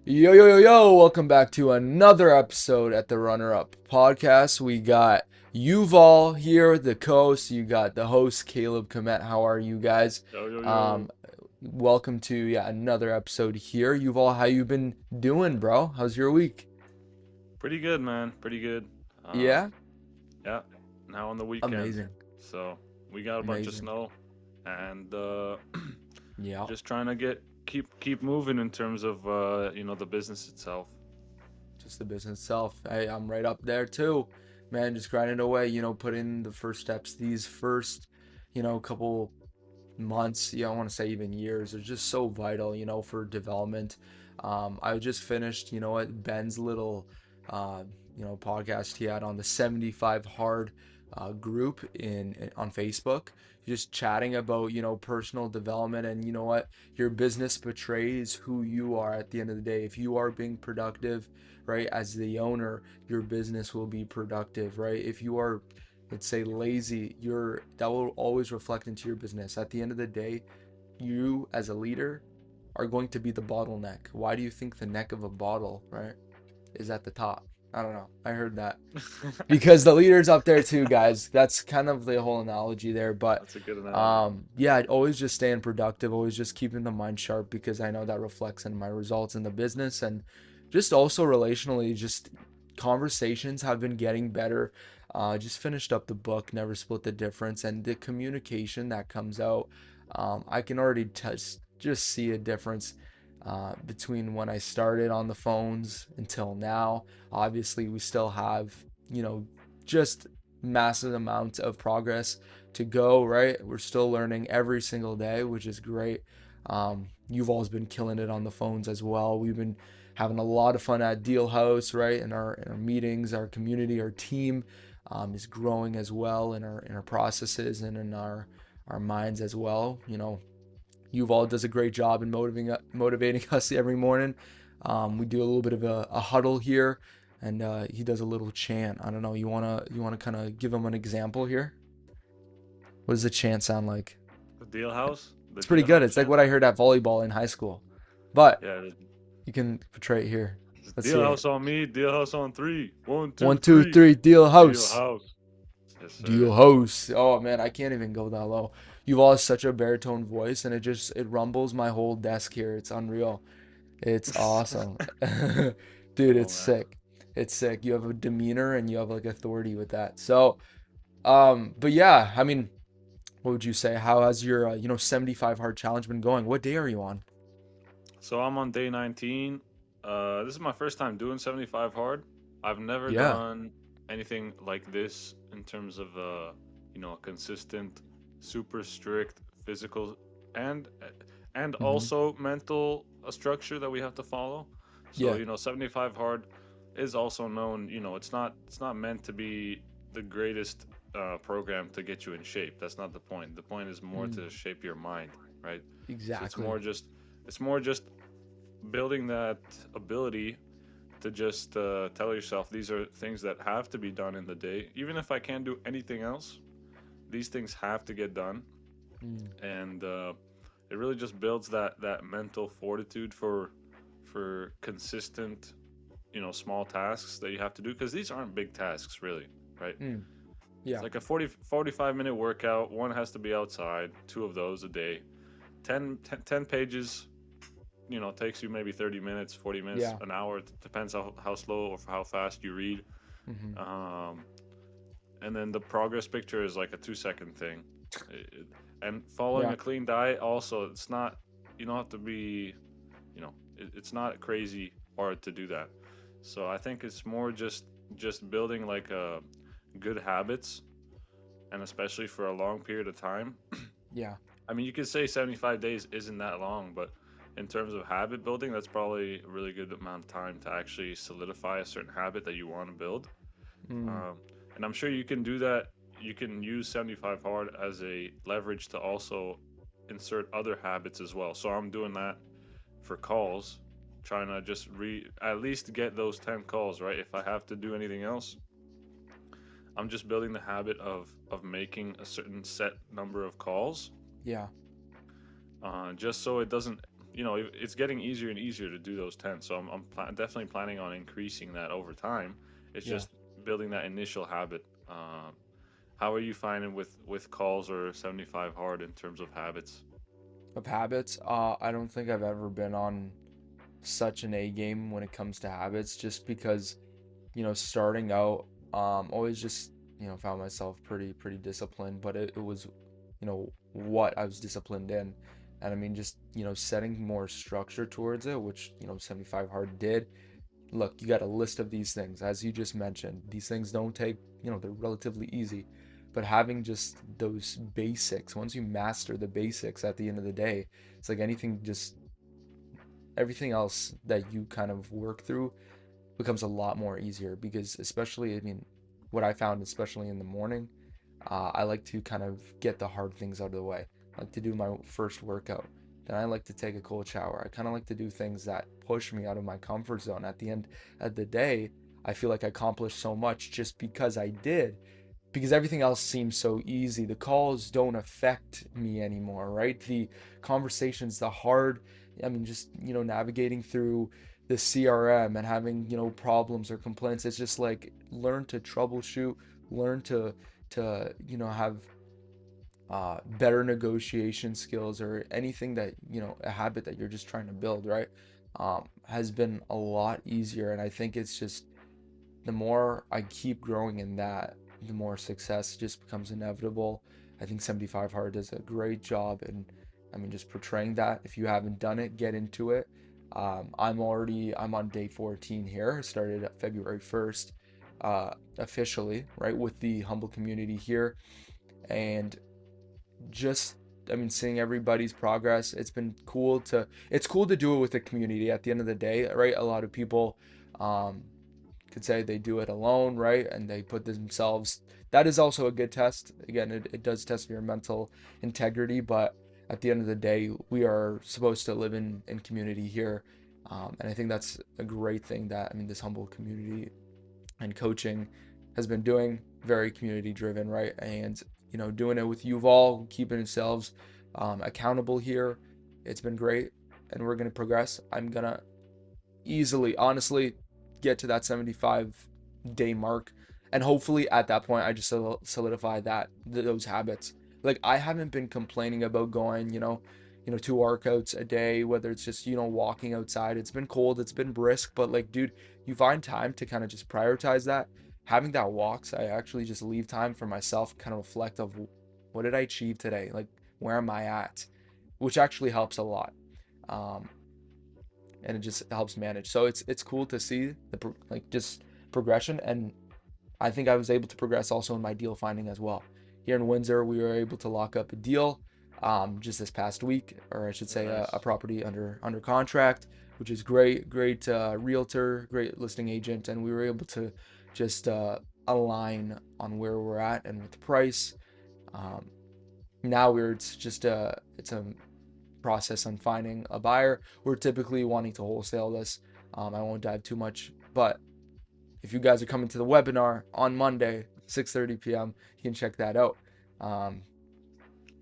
Yo, yo, yo, yo, welcome back to another episode at the Runner Up podcast. We got Yuval here, the co-host. You got the host, Caleb Komet. How are you guys? Yo, yo, Um, yo. welcome to another episode here. Yuval, how you been doing, bro? How's your week? Pretty good, man. Pretty good. Um, Yeah? yeah, now on the weekend. Amazing. So we got a bunch of Amazing. snow and Yeah. just trying to keep moving in terms of the business itself. Just the business itself. I'm right up there too, man. Just grinding away, put in the first steps. These first, couple months, I want to say even years, are just so vital, for development. I just finished, Ben's little, uh, podcast he had on the 75 hard group on Facebook, just chatting about, personal development and your business betrays who you are at the end of the day. If you are being productive, right, as the owner, your business will be productive, right? If you are, let's say, lazy, that will always reflect into your business. At the end of the day, you as a leader are going to be the bottleneck. Why do you think the neck of a bottle, right, is at the top? I don't know. I heard that because the leader's up there too, guys. That's kind of the whole analogy there. But That's a good analogy. yeah, I'd always just staying productive, always just keeping the mind sharp because I know that reflects in my results in the business and just also relationally. Just conversations have been getting better. Just finished up the book, Never Split the Difference, and the communication that comes out. I can already just see a difference between when I started on the phones until now. Obviously, we still have, just massive amounts of progress to go, right? We're still learning every single day, which is great. You've always been killing it on the phones as well. We've been having a lot of fun at Deal House, right? In our meetings, our community, our team is growing as well in our processes and in our minds as well. Yuval does a great job in motivating us every morning. We do a little bit of a huddle here, and he does a little chant. I don't know. You wanna kind of give him an example here? What does the chant sound like? The It's pretty deal good. house It's like chant. what I heard at volleyball in high school, but Yeah, you can portray it here. it's Let's deal see it. house on me. Deal house on three. One, One, two, two, three. three. Deal Deal house. house. Yes, Deal sir. house. Oh man, I can't even go that low. You've all such a baritone voice, and it rumbles my whole desk here. It's unreal. It's awesome. Dude, Oh it's man. sick. It's sick. You have a demeanor and you have like authority with that. So, but yeah, I mean, what would you say? How has your 75 hard challenge been going? What day are you on? So I'm on day 19. This is my first time doing 75 hard. I've never Yeah. done anything like this in terms of a consistent, super strict physical and and Hmm. also mental structure that we have to follow. So, Yeah. 75 hard is also known, it's not meant to be the greatest program to get you in shape. That's not the point. The point is more Mm, to shape your mind, right? So exactly. it's more just building that ability to just tell yourself these are things that have to be done in the day. Even if I can't do anything else, these things have to get done, Mm, and it really just builds that mental fortitude for consistent, small tasks that you have to do because these aren't big tasks really, right? mm, It's yeah. like a 45 minute workout. One has to be outside, two of those a day. 10 pages takes you maybe 30 minutes, 40 minutes, Yeah. an hour. It depends how slow or how fast you read. Hmm. Um, and then the progress picture is like a 2 second thing. And following Yeah. a clean diet also, it's not, you don't have to be, it's not crazy hard to do that. So I think it's more just building like good habits, and especially for a long period of time. Yeah. I mean, you could say 75 days isn't that long, but in terms of habit building, that's probably a really good amount of time to actually solidify a certain habit that you want to build. Mm, Um, and I'm sure you can do that. You can use 75 hard as a leverage to also insert other habits as well. So I'm doing that for calls, trying to just at least get those 10 calls, right? If I have to do anything else, I'm just building the habit of making a certain set number of calls, yeah. just so it doesn't, it's getting easier and easier to do those 10. So definitely planning on increasing that over time. It's Yeah. just building that initial habit. How are you finding with calls or 75 hard in terms of habits? Of habits, I don't think I've ever been on such an A game when it comes to habits, just because, starting out, always just, found myself pretty disciplined, but it was, what I was disciplined in. And I mean, just, setting more structure towards it, which, 75 hard did. Look, you got a list of these things, as you just mentioned. These things don't take, they're relatively easy. But having just those basics, once you master the basics at the end of the day, it's like anything, just everything else that you kind of work through becomes a lot more easier, because especially, I mean, what I found, especially in the morning, I like to kind of get the hard things out of the way. I like to do my first workout. Then I like to take a cold shower. I kind of like to do things that push me out of my comfort zone. At the end of the day, I feel like I accomplished so much just because I did, because everything else seems so easy. The calls don't affect me anymore, right? The conversations, the hard, I mean, just, navigating through the CRM and having, problems or complaints. It's just like learn to troubleshoot, learn to, have better negotiation skills, or anything that, a habit that you're just trying to build, right? Has been a lot easier. And I think it's just, the more I keep growing in that, the more success just becomes inevitable. I think 75 Hard does a great job, and I mean, just portraying that. If you haven't done it, get into it. I'm on day 14 here. I started February 1st, officially, right, with the humble community here. And just, I mean, seeing everybody's progress, it's cool to do it with the community at the end of the day, right? A lot of people, um, could say they do it alone, right? And they put themselves. That is also a good test. Again, it does test your mental integrity, but at the end of the day, we are supposed to live in community here. And I think that's a great thing that, I mean, this humble community and coaching has been doing, very community driven, right? And, doing it with Yuval, keeping ourselves accountable here. It's been great, and we're going to progress. I'm going to easily, honestly, get to that 75-day mark, and hopefully at that point I just solidify those habits. Like, I haven't been complaining about going, 2 workouts a day, whether it's just, walking outside. It's been cold, it's been brisk, but like, dude, you find time to kind of just prioritize that. Having that walks, I actually just leave time for myself, kind of reflect of what did I achieve today, like where am I at, which actually helps a lot. um, and it just helps manage. So it's cool to see the like just progression, and I think I was able to progress also in my deal finding as well. Here in Windsor, we were able to lock up a deal just this past week, or I should say a Nice. property under contract, which is great. Great realtor, great listing agent, and we were able to just align on where we're at and with the price. Um, Now it's a process on finding a buyer. We're typically wanting to wholesale this. I won't dive too much, but if you guys are coming to the webinar on Monday, 6:30 p.m., you can check that out. Um,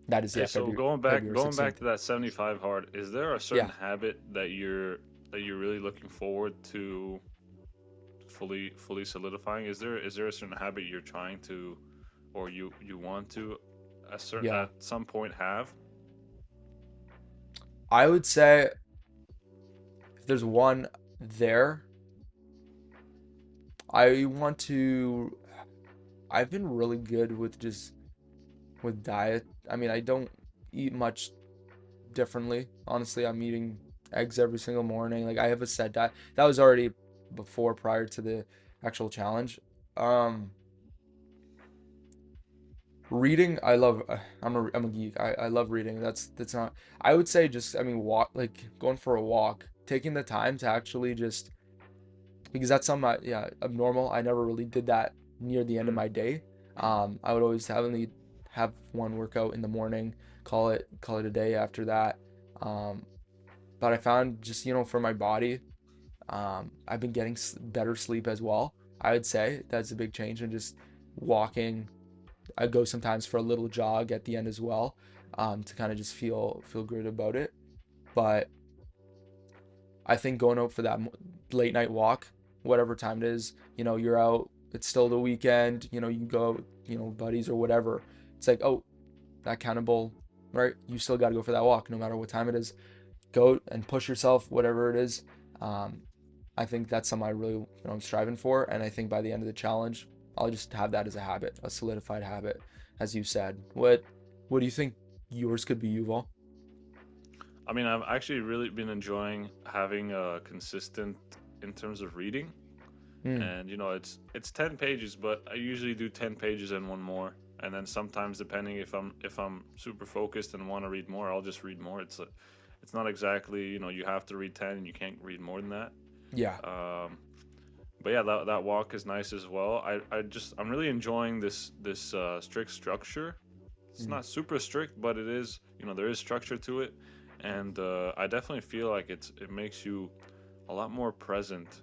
that is, Hey, yeah, so February going back 16th. to that 75 hard, is there a certain Yeah, habit that you're really looking forward to fully solidifying? Is there a certain habit you're trying to, or you want to yeah. at some point have? I would say if there's one there, I want to. I've been really good with just with diet. I mean, I don't eat much differently. Honestly, I'm eating eggs every single morning. Like, I have a set diet. That was already before, prior to the actual challenge. Um, Reading, I love. I'm a geek. I love reading. That's not. I would say just, I mean, walk, like going for a walk, taking the time to actually just, because that's something yeah, abnormal. I never really did that near the end of Mm. my day. I would always have one workout in the morning, call it a day after that. Um, but I found just, for my body, I've been getting better sleep as well. I would say that's a big change, and just walking. I go sometimes for a little jog at the end as well, to kind of just feel good about it. But I think going out for that late night walk, whatever time it is, you're out, it's still the weekend, you go out, buddies or whatever. It's like, oh, that cannonball, right? You still got to go for that walk no matter what time it is. Go and push yourself, whatever it is. Um, I think that's something I really, I'm striving for. And I think by the end of the challenge, I'll just have that as a habit, a solidified habit, as you said. What do you think yours could be, Yuval? I mean, I've actually really been enjoying having a consistent in terms of reading, Mm, and it's 10 pages, but I usually do 10 pages and one more, and then sometimes depending if I'm super focused and want to read more, I'll just read more. It's not exactly you have to read 10 and you can't read more than that. yeah. Um, but yeah, that walk is nice as well. I'm really enjoying this strict structure. It's Mm, not super strict, but it is there is structure to it, and I definitely feel like it makes you a lot more present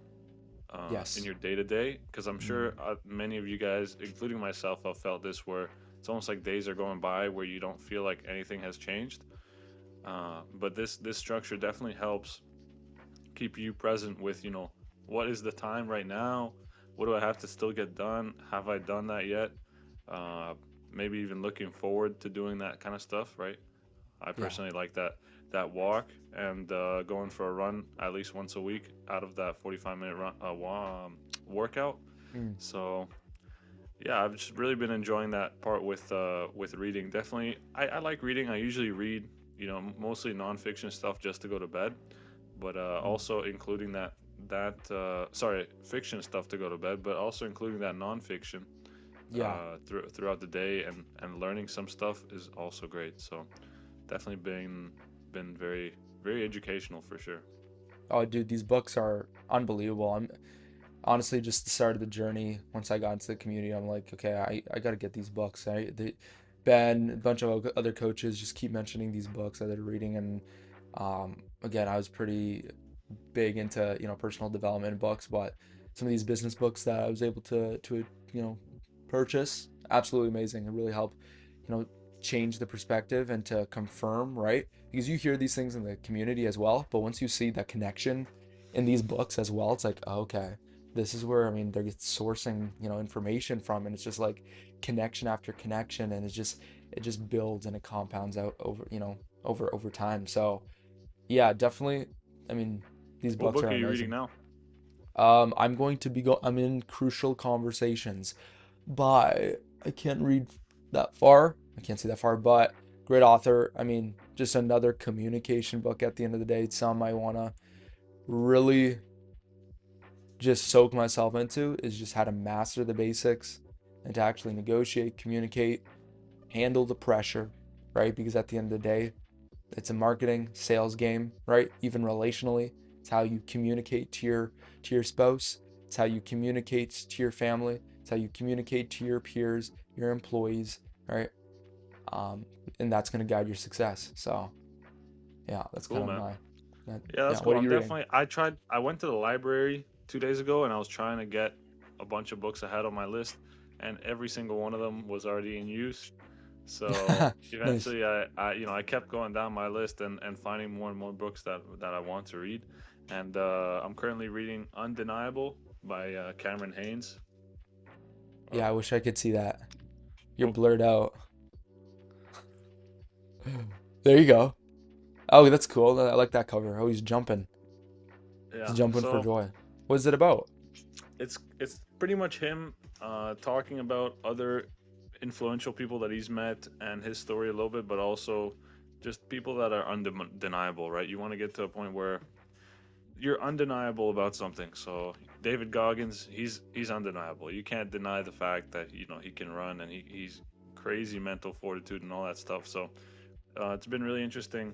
in yes. your day to day. Because I'm Mm, sure many of you guys, including myself, have felt this where it's almost like days are going by where you don't feel like anything has changed. But this structure definitely helps keep you present with what is the time right now, what do I have to still get done, have I done that yet, uh, maybe even looking forward to doing that kind of stuff, right? I yeah. personally like that walk and going for a run at least once a week out of that 45-minute run workout. Mm, So yeah, I've just really been enjoying that part with reading. Definitely, I like reading. I usually read mostly nonfiction stuff just to go to bed, but mm, also including that sorry, fiction stuff to go to bed, but also including that nonfiction yeah. throughout the day, and learning some stuff is also great. So definitely been very very educational for sure. Oh, dude, these books are unbelievable. I'm honestly just the start of the journey. Once I got into the community, I'm like, okay, I got to get these books. Ben, a bunch of other coaches just keep mentioning these books that they're reading, and again, I was pretty big into personal development books, but some of these business books that I was able to purchase, absolutely amazing. It really helped you know change the perspective and to confirm, right? Because you hear these things in the community as well, but once you see that connection in these books as well, it's like, oh, okay, this is where, I mean, they're sourcing information from, and it's just like connection after connection, and it just builds and it compounds out over over time. So yeah, definitely. I mean, these What books book are are you reading amazing. now? I'm in Crucial Conversations, but I can't read that far. I can't see that far, but great author. I mean, just another communication book at the end of the day. It's some I want to really just soak myself into, is just how to master the basics and to actually negotiate, communicate, handle the pressure, right? Because at the end of the day, it's a marketing sales game, right? Even relationally, it's how you communicate to your spouse. It's how you communicate to your family. It's how you communicate to your peers, your employees, right? Um, and that's going to guide your success. So yeah, that's kind Cool, of man. my that, Yeah, yeah. that's cool. What are I'm you reading? definitely. I went to the library 2 days ago, and I was trying to get a bunch of books I had on my list, and every single one of them was already in use. So Nice. eventually, I kept going down my list and finding more and more books that I want to read, and I'm currently reading Undeniable by Cameron Haynes. Yeah, I Uh, wish I could see that. You're oh, blurred out. There you go. Oh, that's cool. I like that cover. Oh, he's jumping. yeah. He's jumping for So joy. What is it about? it's pretty much him talking about other influential people that he's met and his story a little bit, but also just people that are undeniable, right? You want to get to a point where you're undeniable about something. So David Goggins, he's undeniable. You can't deny the fact that he can run and he's crazy mental fortitude and all that stuff. So it's been really interesting,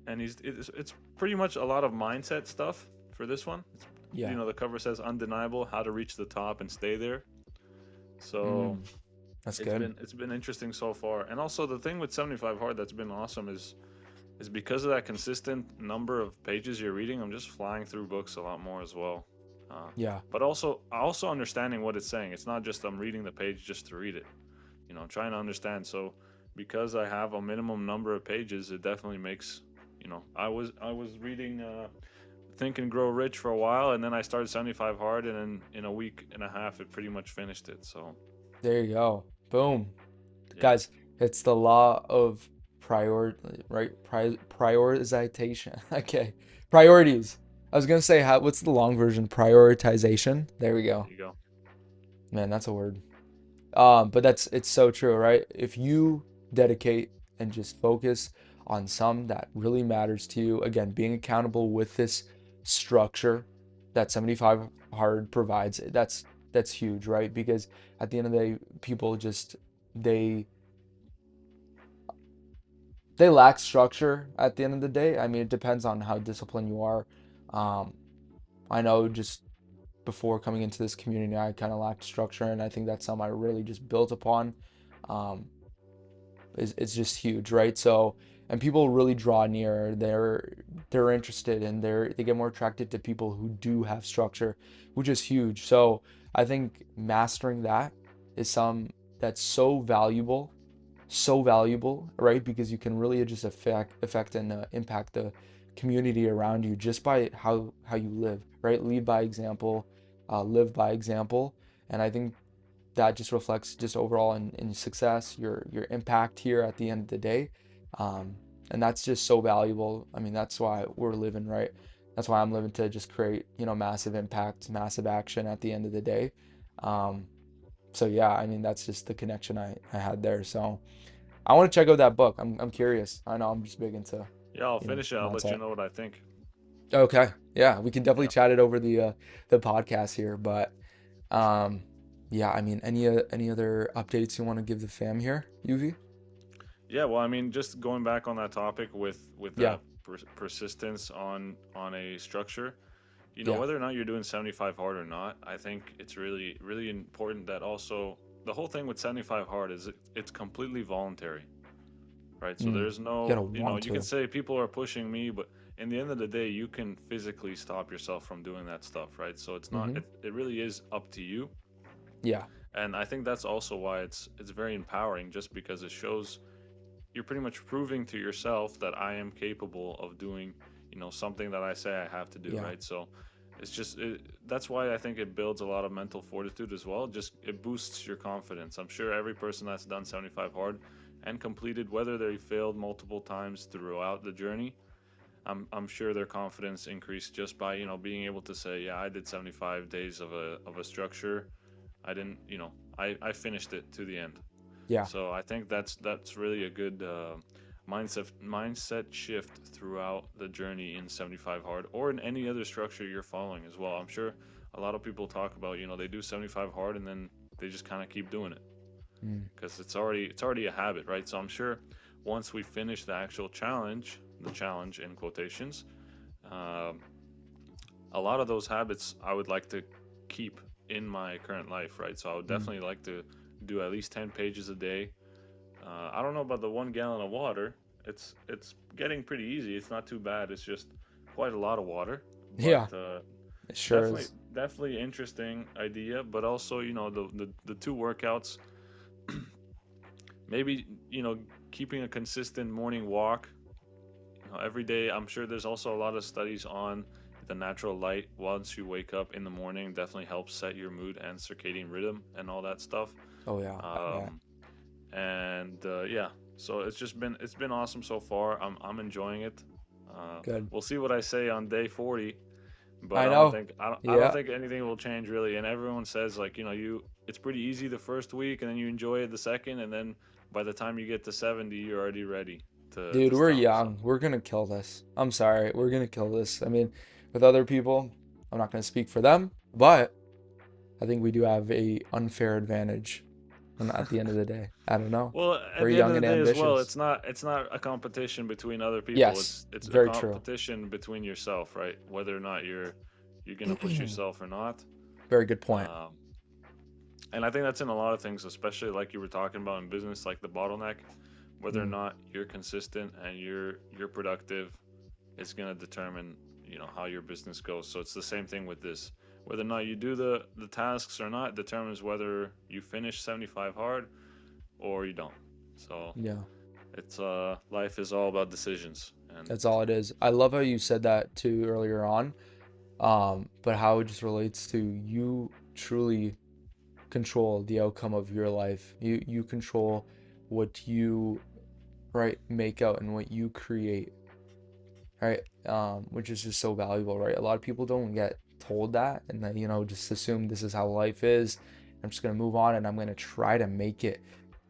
and it's pretty much a lot of mindset stuff for this one. It's, Yeah. the cover says undeniable, how to reach the top and stay there. So Mm, that's it's good. been it's been interesting so far. And also the thing with 75 hard that's been awesome is because of that consistent number of pages you're reading, I'm just flying through books a lot more as well. Uh, Yeah. but also understanding what it's saying. It's not just I'm reading the page just to read it. I'm trying to understand. So because I have a minimum number of pages, it definitely makes I was reading Think and Grow Rich for a while, and then I started 75 Hard, and then in a week and a half, it pretty much finished it. So There you go. Boom. yeah, Guys, it's the law of prior right prioritization. Okay. Priorities. I was gonna say what's the long version? Prioritization. There we there go. you go. Man, that's a word. But it's so true, right? If you dedicate and just focus on some that really matters to you, again, being accountable with this structure that 75 hard provides, that's huge, right? Because at the end of the day, people just they they lack structure at the end of the day. I mean, it depends on how disciplined you are. Um, I know just before coming into this community, I kind of lacked structure, and I think that's something I really just built upon. Um, is just huge, right? So, and people really draw near. They're interested and they get more attracted to people who do have structure, which is huge. So I think mastering that is some that's so valuable, right? Because you can really just affect and impact the community around you just by how you live, right? Lead by example, live by example, and I think that just reflects just overall in success, your impact here at the end of the day, um, and that's just so valuable. I mean, that's why we're living, right? That's why I'm living to just create massive impact, massive action at the end of the day. Um, so yeah, I mean that's just the connection I had there. So I want to check out that book. I'm curious. I know I'm just big into Yeah, I'll finish it. I'll let you mindset. know what I think. Okay, yeah, we can definitely Yeah. chat it over the podcast here, but um, yeah, I mean, any other updates you want to give the fam here, UV? Yeah, well, I mean, just going back on that topic with Yeah, that persistence on a structure, yeah, whether or not you're doing 75 hard or not, I think it's really really important that also the whole thing with 75 hard is it's completely voluntary, right? So mm. there's You gotta no, want you can to. say people are pushing me, but in the end of the day, you can physically stop yourself from doing that stuff, right? So it's not Mm-hmm. it really is up to you. Yeah, And I think that's also why it's very empowering, just because it shows you're pretty much proving to yourself that I am capable of doing, something that I say I have to do, yeah, right? So that's why I think it builds a lot of mental fortitude as well. Just it boosts your confidence. I'm sure every person that's done 75 hard and completed, whether they failed multiple times throughout the journey, I'm sure their confidence increased just by being able to say, yeah, I did 75 days of a structure. I didn't, I finished it to the end. yeah, So I think that's really a good mindset shift throughout the journey in 75 hard or in any other structure you're following as well. I'm sure a lot of people talk about they do 75 hard and then they just kind of keep doing it mm. because it's already a habit, right? So I'm sure once we finish the actual challenge, the challenge in quotations, um, a lot of those habits I would like to keep in my current life, right? So I would Mm. definitely like to do at least 10 pages a day. I don't know about the 1 gallon of water. It's getting pretty easy. It's not too bad. It's just quite a lot of water, but Yeah, it sure definitely is. definitely interesting idea. But also the two workouts, maybe keeping a consistent morning walk. Every day. I'm sure there's also a lot of studies on the natural light once you wake up in the morning definitely helps set your mood and circadian rhythm and all that stuff. Oh yeah, I bet. Um, and yeah, so it's been awesome so far. I'm enjoying it. Good. We'll see what I say on day 40, but I I don't know. think I don't Yeah, think anything will change really. And everyone says like it's pretty easy the first week, and then you enjoy it the second, and then by the time you get to 70, you're already ready to dude, we're stop. So young. We're gonna kill this. I'm sorry, we're gonna kill this. I mean, with other people, I'm not gonna speak for them, but I think we do have a unfair advantage. And at the end of the day, I don't know. well, at We're the end of young the and day as well, ambitious. it's not a competition between other people. Yes, It's a very true. competition between yourself, right? Whether or not you're gonna push yourself or not. Very good point. Um, and I think that's in a lot of things, especially like you were talking about in business, like the bottleneck. Whether or Mm, not you're consistent and you're productive is gonna determine how your business goes. So it's the same thing with this. Whether or not you do the tasks or not determines whether you finish 75 hard or you don't. So yeah. it's life is all about decisions, And That's all it is. I love how you said that too earlier on. But how it just relates to you truly control the outcome of your life. You control what you right make out and what you create, right? Which is just so valuable, right? A lot of people don't get told that, and then just assume this is how life is. I'm just gonna move on and I'm gonna try to make it.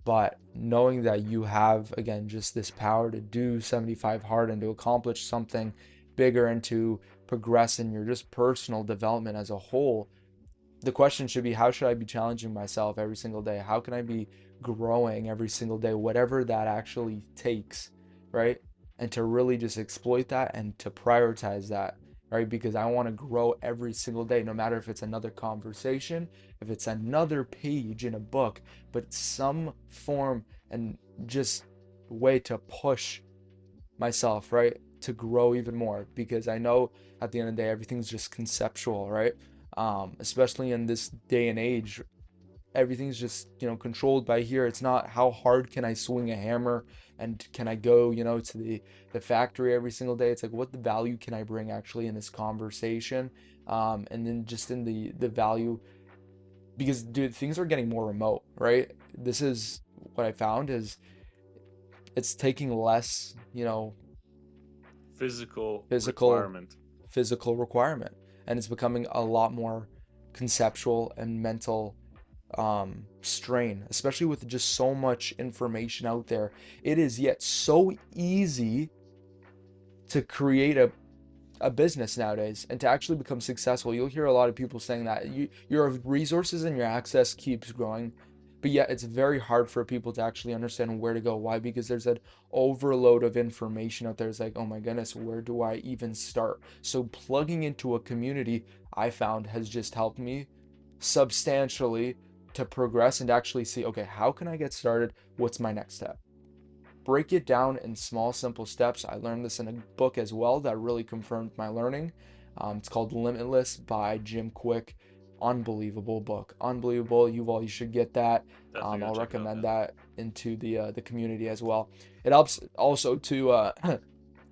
But knowing that you have again just this power to do 75 hard and to accomplish something bigger and to progress in your just personal development as a whole, the question should be, how should I be challenging myself every single day? How can I be growing every single day, whatever that actually takes, right? And to really just exploit that and to prioritize that, right? Because I want to grow every single day, no matter if it's another conversation, if it's another page in a book, but some form and just way to push myself, right? To grow even more, because I know at the end of the day, everything's just conceptual, right? Especially in this day and age, everything's just, controlled by here. It's not how hard can I swing a hammer and can I go, to the factory every single day. It's like, what the value can I bring actually in this conversation? And then just in the value, because dude, things are getting more remote, right? This is what I found is it's taking less, physical physical requirement. physical requirement, and it's becoming a lot more conceptual and mental strain, especially with just so much information out there. It is yet so easy to create a business nowadays and to actually become successful. You'll hear a lot of people saying that your resources and your access keeps growing, but yet it's very hard for people to actually understand where to go. Why? Because there's an overload of information out there. It's like, oh my goodness, where do I even start? So plugging into a community, I found, has just helped me substantially to progress and actually see, okay, how can I get started? What's my next step? Break it down in small, simple steps. I learned this in a book as well that really confirmed my learning. It's called Limitless by Jim Quick. Unbelievable book. Unbelievable. You should get that. Definitely gonna I'll check it out. recommend Yeah. that into the community as well. It helps also to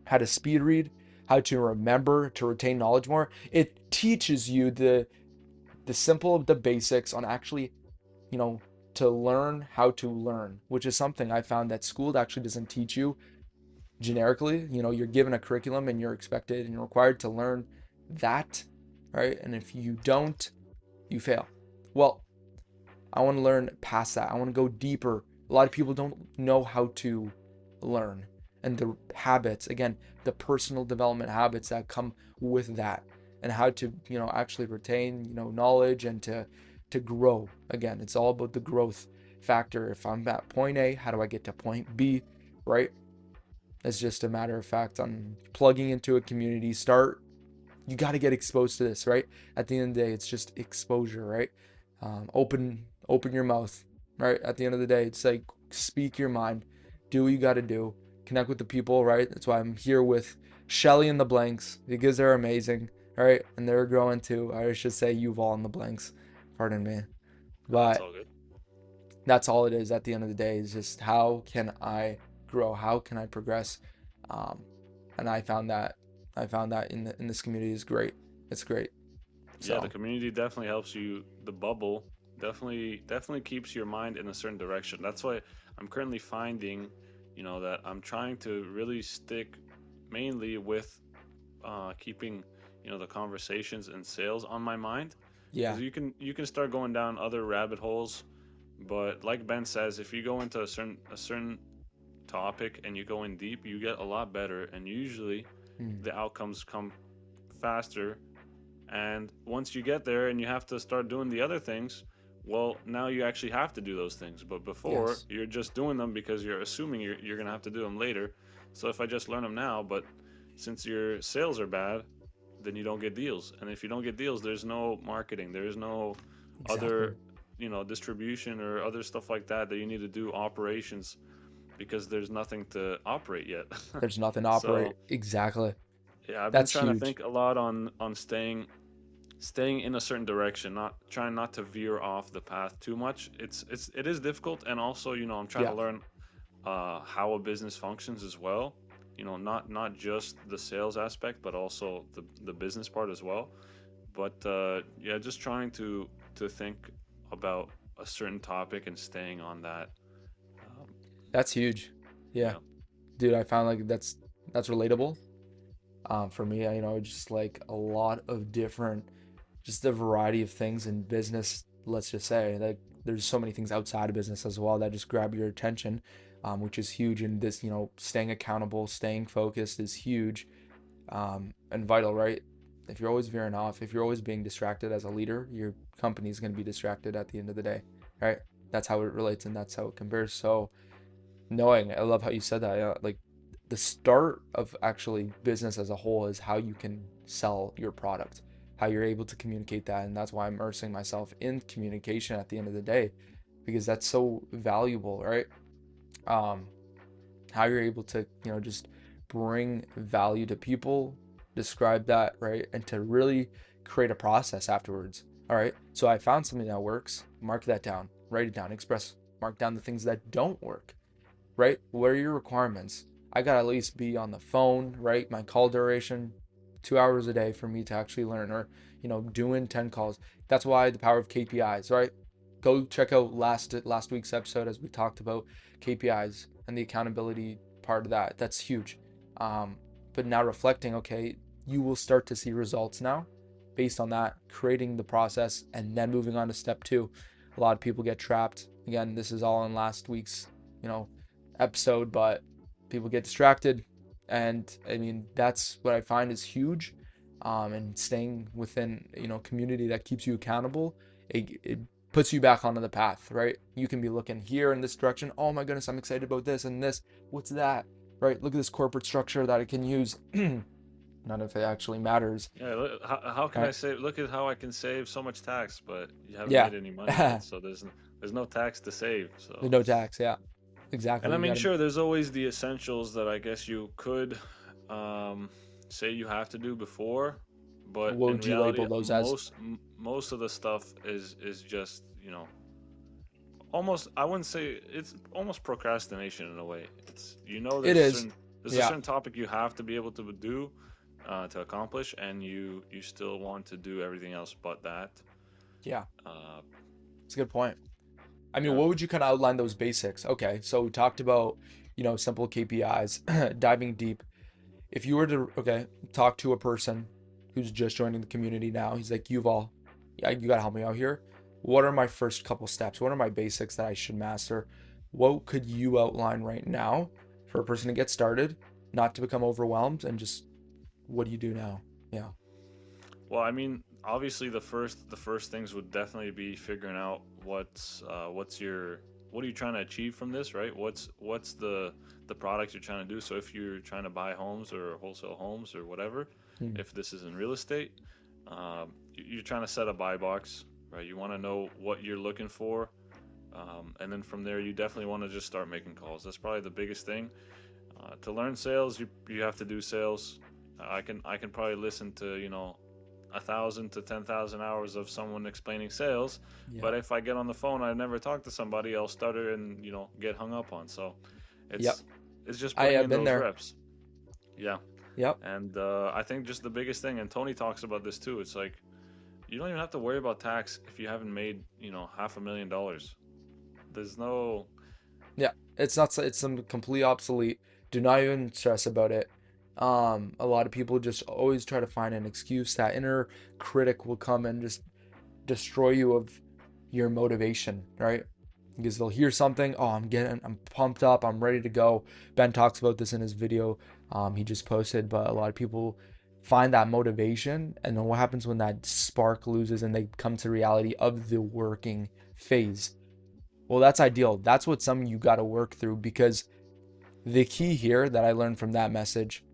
how to speed read, how to remember, to retain knowledge more. It teaches you the simple of the basics on actually, you know, to learn how to learn, which is something I found that school actually doesn't teach you generically. You're given a curriculum and you're expected and you're required to learn that, right? And if you don't, you fail. Well, I want to learn past that. I want to go deeper. A lot of people don't know how to learn, and the habits, again, the personal development habits that come with that, and how to, actually retain, knowledge and to grow. Again, it's all about the growth factor. If I'm at point A, how do I get to point B, right? It's just a matter of fact on plugging into a community. You got to get exposed to this, right? At the end of the day, it's just exposure, right? Open your mouth, right? At the end of the day, it's like speak your mind, do what you got to do, connect with the people, right? That's why I'm here with Shelly in the blanks, because they're amazing, right? And they're growing too. I should say you've all in the blanks, pardon me, No, it's but all good. that's all it is. At the end of the day, is just how can I grow? How can I progress? Um, and I found that in this community is great. It's great. Yeah, the So community definitely helps you. The bubble definitely keeps your mind in a certain direction. That's why I'm currently finding, that I'm trying to really stick mainly with keeping, the conversations and sales on my mind, yeah. because you can start going down other rabbit holes. But like Ben says, if you go into a certain topic and you go in deep, you get a lot better, and usually Mm. the outcomes come faster. And once you get there and you have to start doing the other things, well, now you actually have to do those things. But before, Yes. you're just doing them because you're assuming you're going to have to do them later. So if I just learn them now, but since your sales are bad, then you don't get deals. And if you don't get deals, there's no marketing, there's no Exactly. other, distribution or other stuff like that you need to do, operations, because there's nothing to operate yet. There's nothing to So operate. Exactly. yeah, I've been That's trying to huge. think a lot on staying in a certain direction, not trying not to veer off the path too much. It is difficult, and also I'm trying to Yeah. learn how a business functions as well. not just the sales aspect, but also the business part as well. But yeah, just trying to think about a certain topic and staying on that. Um, That's huge. Yeah, yeah, dude, I found like that's relatable. For me, just like a lot of different, just a variety of things in business. Let's just say like there's so many things outside of business as well that just grab your attention, which is huge. And this, staying accountable, staying focused is huge, and vital, right? If you're always veering off, if you're always being distracted as a leader, your company is going to be distracted at the end of the day, right? That's how it relates and that's how it compares. So knowing, I love how you said that. Like the start of actually business as a whole is how you can sell your product, how you're able to communicate that. And that's why I'm immersing myself in communication at the end of the day, because that's so valuable, right? Um, how you're able to, just bring value to people, describe that, right? And to really create a process afterwards. All right. So I found something that works, mark that down, write it down, express, mark down the things that don't work, right? What are your requirements? I got to at least be on the phone, right? My call duration, 2 hours a day for me to actually learn, or, doing 10 calls. That's why the power of KPIs, right? Go check out last week's episode as we talked about KPIs and the accountability part of that. That's huge. Um, but now reflecting, okay, you will start to see results now based on that, creating the process and then moving on to step two. A lot of people get trapped. Again, this is all in last week's, you know, episode, but people get distracted. And I mean, that's what I find is huge. And staying within, community that keeps you accountable, it puts you back onto the path, right? You can be looking here in this direction. Oh my goodness, I'm excited about this and this. What's that? Right? Look at this corporate structure that I can use. None of it actually matters, yeah. How can I right? save? Look at how I can save so much tax, but you haven't Yeah. made any money yet, There's so there's no tax to save. So, no tax. Yeah, and exactly. I You mean, got to, sure, there's always the essentials that I guess you could um, say you have to do before, but what in would you label reality, those as? most of the stuff is just almost, I wouldn't say, it's almost procrastination in a way. It's It is. there's a Yeah. certain topic you have to be able to do to accomplish, and you still want to do everything else but that. Yeah. Uh, It's a good point. I mean, yeah. what would you kind of outline those basics? Okay, so we talked about, simple KPIs, diving deep. If you were to, okay, talk to a person who's just joining the community now, he's like, Yuval, yeah, you gotta help me out here. What are my first couple steps? What are my basics that I should master? What could you outline right now for a person to get started, not to become overwhelmed, and just what do you do now? Yeah. Well, I mean, obviously the first things would definitely be figuring out what's your what are you trying to achieve from this, right? What's the product you're trying to do? So if you're trying to buy homes or wholesale homes or whatever, Hmm. if this is in real estate, you're trying to set a buy box, right? You want to know what you're looking for, and then from there you definitely want to just start making calls. That's probably the biggest thing. To learn sales, you have to do sales. I can probably listen to 1,000 to 10,000 hours of someone explaining sales, Yeah. but if I get on the phone, I never talk to somebody, I'll stutter and get hung up on. So Yep. it's it's just I putting have in been those there. reps. Yeah, Yep. and I think just the biggest thing, and Tony talks about this too. It's like you don't even have to worry about tax if you haven't made $500,000. There's no Yeah, it's not. It's some complete obsolete. Do not even stress about it. A lot of people just always try to find an excuse. That inner critic will come and just destroy you of your motivation, right? Because they'll hear something. Oh, I'm pumped up. I'm ready to go. Ben talks about this in his video. He just posted, but a lot of people find that motivation, and then what happens when that spark loses and they come to reality of the working phase? Well, that's ideal. That's what some of you got to work through, because the key here that I learned from that message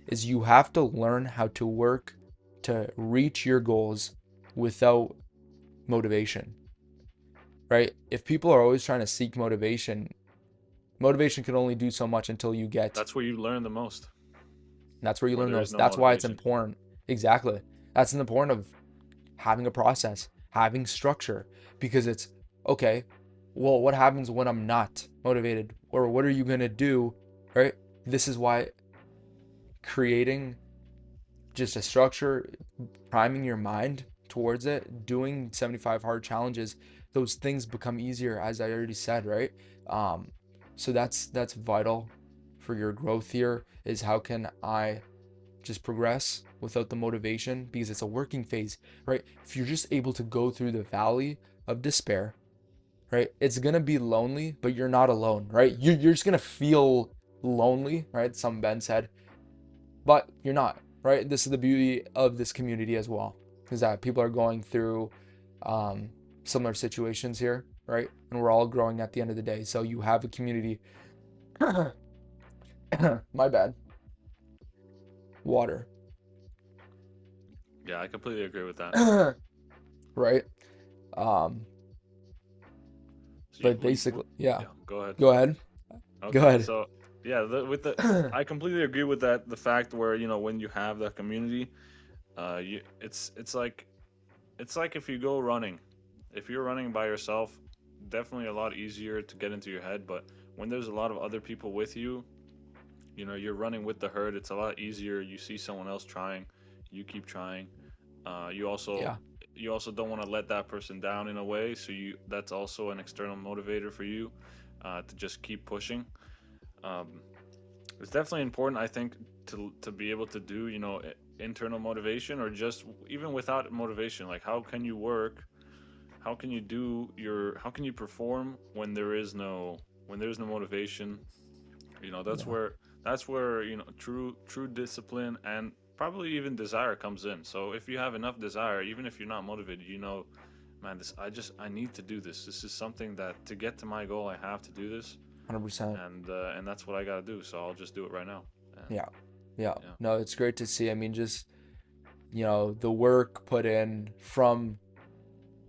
is you have to learn how to work to reach your goals without motivation, right? If people are always trying to seek motivation, motivation can only do so much until you get. that's where you learn the most, That's where you where learn there is those. no That's why it's motivation. important. Exactly. That's the point of having a process, having structure, because it's okay. Well, what happens when I'm not motivated, or what are you gonna do, right? This is why. creating just a structure, priming your mind towards it, doing 75 hard challenges, those things become easier, as I already said, right? Um, so that's vital for your growth here, is how can I just progress without the motivation, because it's a working phase, right? If you're just able to go through the valley of despair, right? It's gonna be lonely, but you're not alone, right? You're just gonna feel lonely, right? Some Ben said, but you're not, right? This is the beauty of this community as well, is that people are going through um, similar situations here, right? And we're all growing at the end of the day. So you have a community. My bad. Water. Yeah, I completely agree with that. Right? Um, So but basically, yeah. yeah, go ahead. Go ahead. Go Okay, ahead. so yeah, I completely agree with that. The fact where when you have that community, it's like if you go running, if you're running by yourself, definitely a lot easier to get into your head. But when there's a lot of other people with you, you're running with the herd. It's a lot easier. You see someone else trying, you keep trying. Uh, you also Yeah. you also don't want to let that person down in a way. So that's also an external motivator for you to just keep pushing. Um, it's definitely important, I think, to be able to do internal motivation, or just even without motivation. Like, how can you work? How can you perform when there is no motivation? That's Yeah. where true discipline and probably even desire comes in. So if you have enough desire, even if you're not motivated, man, I need to do this. This is something that, to get to my goal, I have to do this, 100%. and that's what I got to do. So I'll just do it right now. And Yeah. Yeah. yeah, No, it's great to see. I mean, just, the work put in from,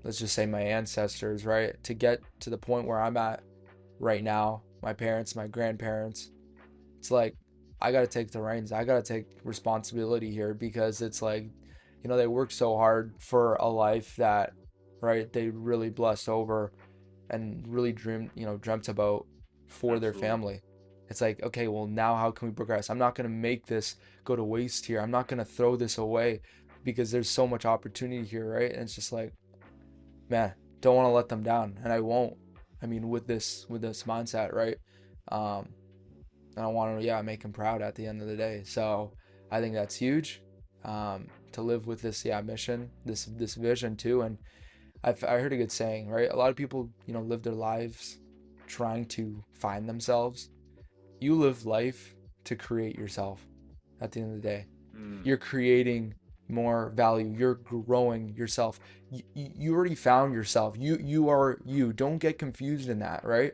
let's just say, my ancestors, right? To get to the point where I'm at right now, my parents, my grandparents, it's like I got to take the reins. I got to take responsibility here, because it's like, they worked so hard for a life that, right, they really blessed over and really dreamt about for their absolutely. family. It's like, okay, well, now how can we progress? I'm not going to make this go to waste here. I'm not going to throw this away, because there's so much opportunity here, right? And it's just like, man, don't want to let them down, and I won't. I mean, with this mindset, right? Um, and I want to, yeah, make them proud at the end of the day. So I think that's huge. To live with this, yeah, mission, this vision too. And I heard a good saying, right? A lot of people, live their lives trying to find themselves. You live life to create yourself at the end of the day. Mm, You're creating more value. You're growing yourself. You already found yourself. You are you. Don't get confused in that, right?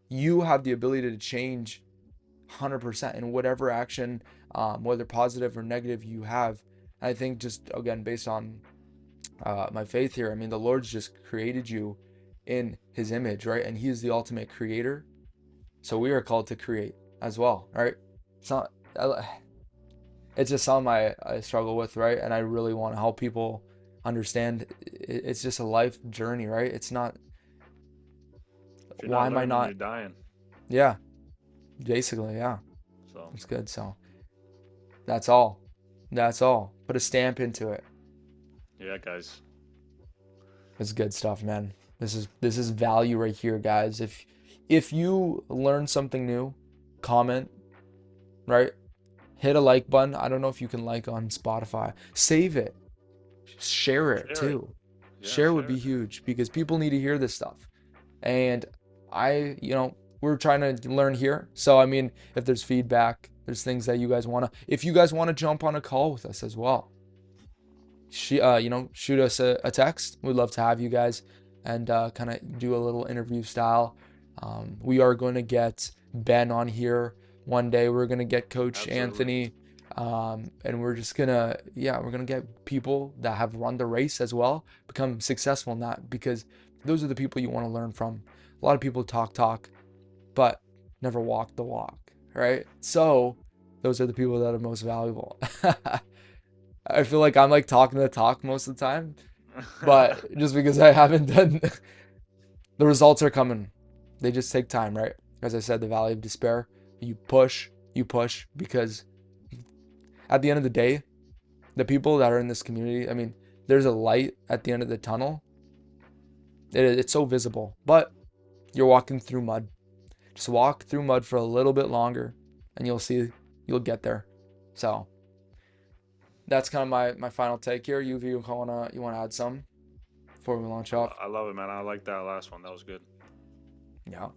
You have the ability to change 100% in whatever action, whether positive or negative, you have. I think, just again, based on my faith here, I mean, the Lord's just created you in His image, right? And He is the ultimate creator. So we are called to create as well, right? It's not. It's just something I struggle with, right? And I really want to help people understand. It's just a life journey, right? It's not. if you're Why not am I learning, not? you're dying. Yeah, basically, yeah. So It's good. So that's all. That's all. Put a stamp into it. yeah, guys. It's good stuff, man. This is value right here, guys. If you learn something new, comment, right? Hit a like button. I don't know if you can like on Spotify. Save it. Share it Share it. too. Yeah, Share would share be it. huge, because people need to hear this stuff. And we're trying to learn here. So I mean, if there's feedback, there's things that you guys if you guys want to jump on a call with us as well, shoot us a text. We'd love to have you guys, and kind of do a little interview style. We are going to get Ben on here one day. We're going to get Coach Absolutely. Anthony. And we're just gonna, yeah, we're gonna get people that have run the race as well, become successful in that, because those are the people you want to learn from. A lot of people talk, but never walk the walk, right? So those are the people that are most valuable. I feel like I'm like talking the talk most of the time, but just because I haven't done, the results are coming. They just take time, right? As I said, the valley of despair. You push, because at the end of the day, the people that are in this community, I mean, there's a light at the end of the tunnel. It's so visible, but you're walking through mud. Just walk through mud for a little bit longer and you'll see, you'll get there. So that's kind of my final take here. You wanna add some before we launch off? I love it, man. I like that last one. That was good. Yeah.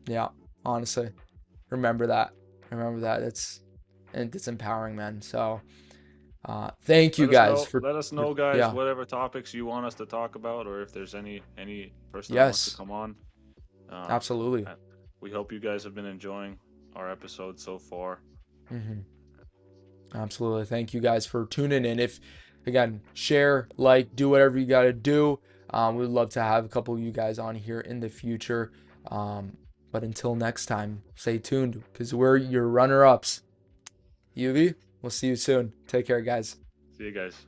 Yeah. Honestly. Remember that. Remember that. It's empowering, man. So thank you Let us guys know. for Let us know, guys, yeah. whatever topics you want us to talk about, or if there's any person that wants to Yes. come on. Um, Absolutely. uh, we hope you guys have been enjoying our episode so far. Hmm. Absolutely. Thank you guys for tuning in. If again, share, like, do whatever you got to do. We'd love to have a couple of you guys on here in the future. But until next time, stay tuned because we're your runner ups. UV, we'll see you soon. Take care, guys. See you guys.